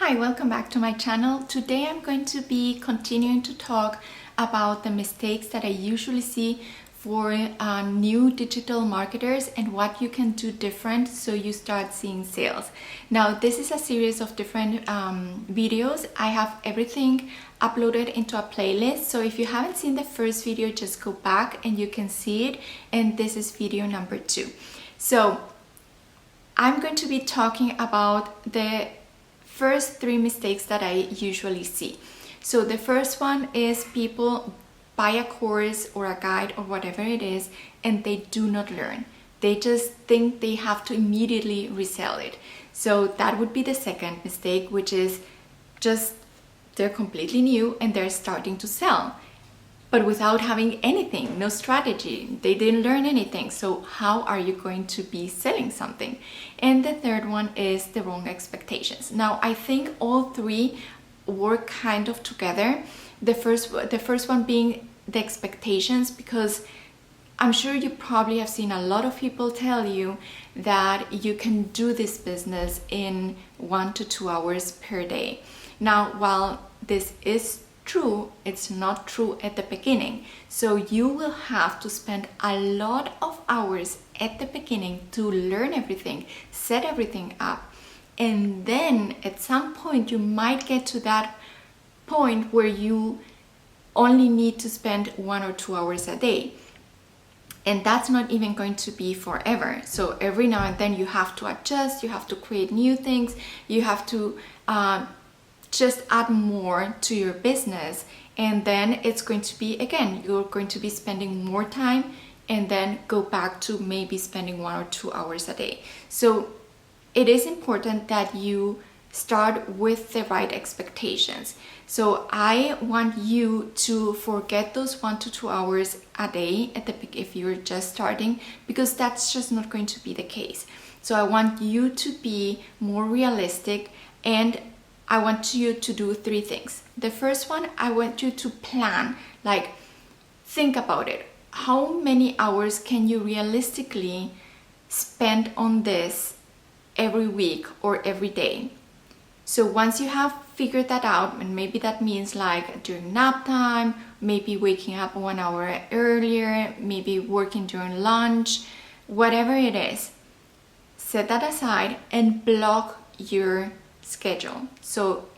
Hi, welcome back to my channel. Today I'm going to be continuing to talk about the mistakes that I usually see for new digital marketers and what you can do different so you start seeing sales. Now, this is a series of different videos. I have everything uploaded into a playlist. So if you haven't seen the first video, just go back and you can see it. And this is video number 2. So I'm going to be talking about the first 3 mistakes that I usually see. So the first one is people buy a course or a guide or whatever it is and they do not learn. They just think they have to immediately resell it. So that would be the second mistake, which is just they're completely new and they're starting to sell, but without having anything, no strategy. They didn't learn anything. So how are you going to be selling something? And the third one is the wrong expectations. Now, I think all 3 work kind of together. The first one being the expectations, because I'm sure you probably have seen a lot of people tell you that you can do this business in 1 to 2 hours per day. Now, while this is true, it's not true at the beginning. So you will have to spend a lot of hours at the beginning to learn everything, set everything up. And then at some point you might get to that point where you only need to spend 1 or 2 hours a day. And that's not even going to be forever. So every now and then you have to adjust, you have to create new things, you have to just add more to your business, and then it's going to be, again, you're going to be spending more time and then go back to maybe spending 1 or 2 hours a day. So it is important that you start with the right expectations. So I want you to forget those 1 to 2 hours a day at the if you're just starting, because that's just not going to be the case. So I want you to be more realistic, and I want you to do 3 things. The first one, I want you to plan, like think about it. How many hours can you realistically spend on this every week or every day? So once you have figured that out, and maybe that means like during nap time, maybe waking up 1 hour earlier, maybe working during lunch, whatever it is, set that aside and block your schedule. So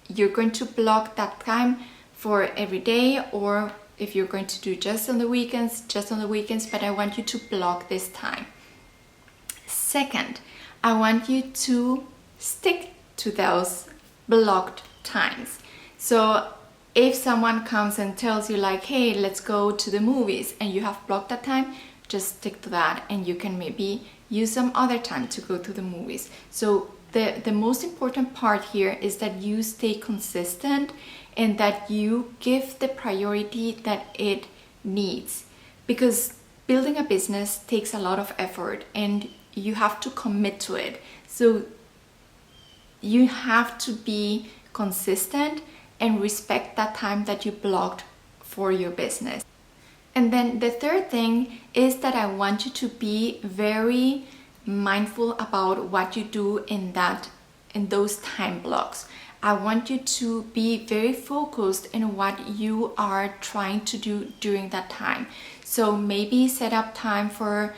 you're going to block that time for every day, or if you're going to do just on the weekends, but I want you to block this time. Second, I want you to stick to those blocked times. So if someone comes and tells you like, hey, let's go to the movies, and you have blocked that time, just stick to that, and you can maybe use some other time to go to the movies. So the most important part here is that you stay consistent and that you give the priority that it needs, because building a business takes a lot of effort and you have to commit to it. So you have to be consistent and respect that time that you blocked for your business. And then the third thing is that I want you to be very mindful about what you do in those time blocks. I want you to be very focused in what you are trying to do during that time. So maybe set up time for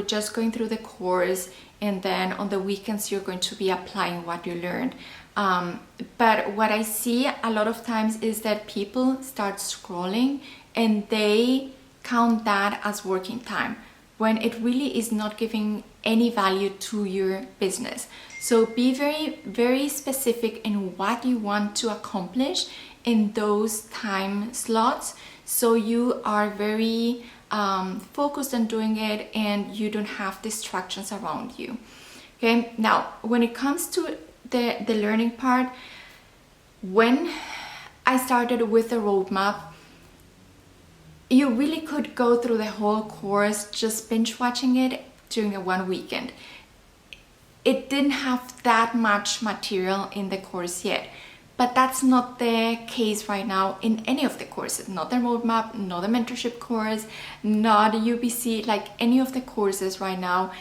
just going through the course, and then on the weekends you're going to be applying what you learned. But what I see a lot of times is that people start scrolling and they count that as working time, when it really is not giving any value to your business. So be very, very specific in what you want to accomplish in those time slots, so you are very focused on doing it and you don't have distractions around you. Okay, now when it comes to the learning part, when I started with the roadmap, you really could go through the whole course just binge watching it during a 1 weekend. It didn't have that much material in the course yet, but that's not the case right now in any of the courses. Not the roadmap, not the mentorship course, not UBC, like any of the courses right now.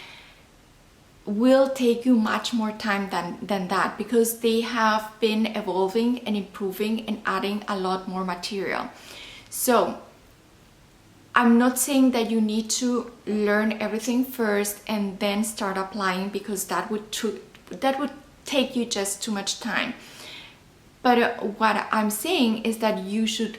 will take you much more time than that, because they have been evolving and improving and adding a lot more material. So I'm not saying that you need to learn everything first and then start applying, because that would take you just too much time. But what I'm saying is that you should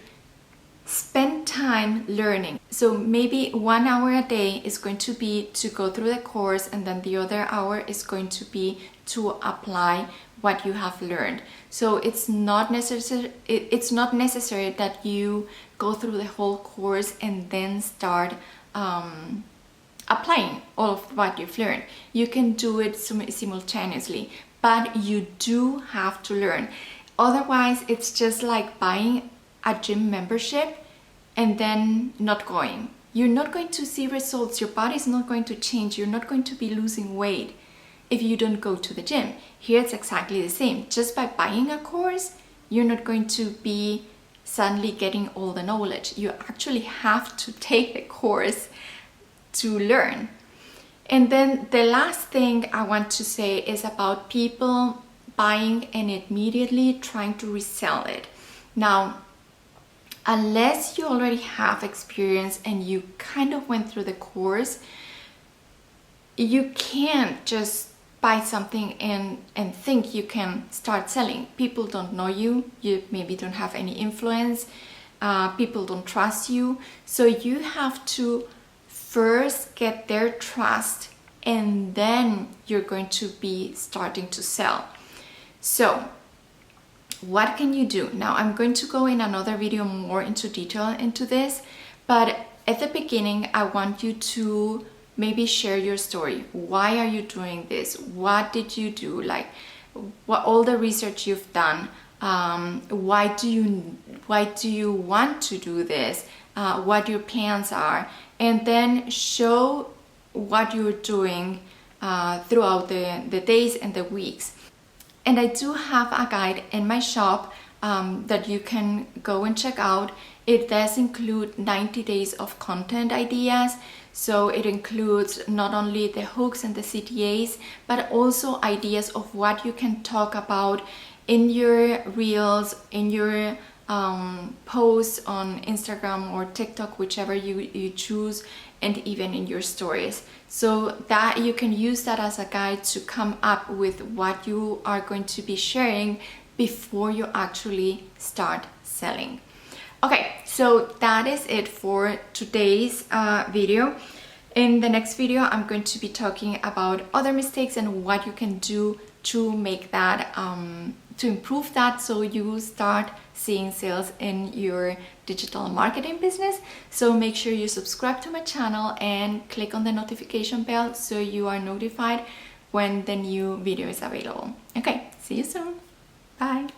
spend time learning. So maybe 1 hour a day is going to be to go through the course, and then the other hour is going to be to apply what you have learned. So it's not necessary that you go through the whole course and then start applying all of what you've learned. You can do it simultaneously, but you do have to learn. Otherwise, it's just like buying a gym membership and then not going. You're not going to see results. Your body's not going to change. You're not going to be losing weight if you don't go to the gym. Here it's exactly the same. Just by buying a course, you're not going to be suddenly getting all the knowledge. You actually have to take the course to learn. And then the last thing I want to say is about people buying and immediately trying to resell it. Now, unless you already have experience and you kind of went through the course, you can't just buy something and think you can start selling. People don't know you. You maybe don't have any influence. People don't trust you. So you have to first get their trust, and then you're going to be starting to sell. So what can you do? Now I'm going to go in another video more into detail into this, but at the beginning I want you to maybe share your story. Why are you doing this? What did you do? Like, what all the research you've done. Why do you want to do this? What your plans are, and then show what you're doing throughout the days and the weeks. And I do have a guide in my shop that you can go and check out. It does include 90 days of content ideas. So it includes not only the hooks and the CTAs, but also ideas of what you can talk about in your reels, in your posts on Instagram or TikTok, whichever you choose, and even in your stories. So that you can use that as a guide to come up with what you are going to be sharing before you actually start selling. Okay, so that is it for today's video. In the next video, I'm going to be talking about other mistakes and what you can do to make that, to improve that, so you start seeing sales in your digital marketing business. So make sure you subscribe to my channel and click on the notification bell so you are notified when the new video is available. Okay, see you soon. Bye.